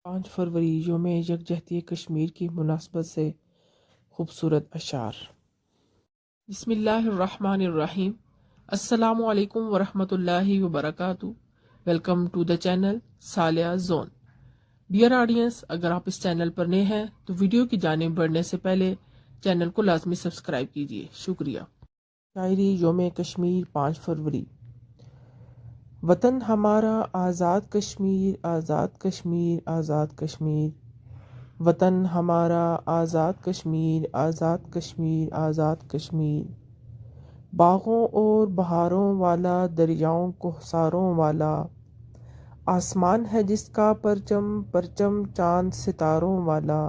5 فروری یوم یکجہتی کشمیر کی مناسبت سے خوبصورت اشعار۔ بسم اللہ الرحمن الرحیم۔ السلام علیکم ورحمۃ اللہ وبرکاتہ۔ Welcome to the channel Saliya zone. Dear audience, اگر آپ اس چینل پر نئے ہیں تو ویڈیو کی جانب بڑھنے سے پہلے چینل کو لازمی سبسکرائب کیجیے، شکریہ۔ شاعری یوم کشمیر 5 فروری۔ وطن ہمارا آزاد کشمیر، آزاد کشمیر، آزاد کشمیر۔ وطن ہمارا آزاد کشمیر، آزاد کشمیر، آزاد کشمیر۔ باغوں اور بہاروں والا، دریاؤں کوہساروں والا، آسمان ہے جس کا پرچم، پرچم چاند ستاروں والا،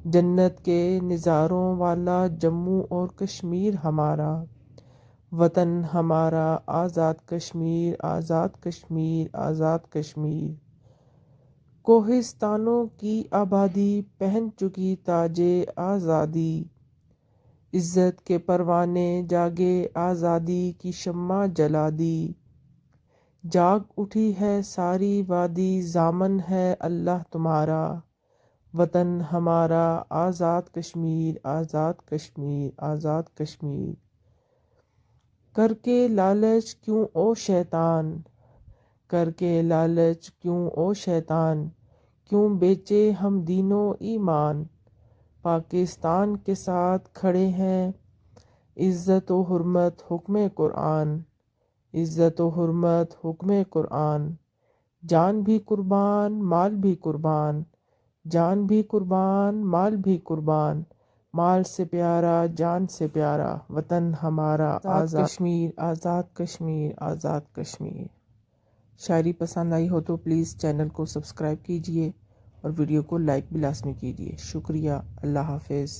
جنت کے نظاروں والا جموں اور کشمیر ہمارا۔ وطن ہمارا آزاد کشمیر، آزاد کشمیر، آزاد کشمیر۔ کوہستانوں کی آبادی پہن چکی تاج آزادی، عزت کے پروانے جاگے آزادی کی شمع جلا دی۔ جاگ اٹھی ہے ساری وادی، ضامن ہے اللہ تمہارا۔ وطن ہمارا آزاد کشمیر، آزاد کشمیر، آزاد کشمیر۔ کر کے لالچ کیوں او شیطان، کر کے لالچ کیوں او شیطان، کیوں بیچے ہم دین و ایمان۔ پاکستان کے ساتھ کھڑے ہیں، عزت و حرمت حکم قرآن، عزت و حرمت حکم قرآن۔ جان بھی قربان مال بھی قربان، جان بھی قربان مال بھی قربان۔ مال سے پیارا جان سے پیارا، وطن ہمارا آزاد کشمیر، آزاد کشمیر، آزاد کشمیر۔ شاعری پسند آئی ہو تو پلیز چینل کو سبسکرائب کیجیے اور ویڈیو کو لائک بھی لازمی کیجیے، شکریہ۔ اللہ حافظ۔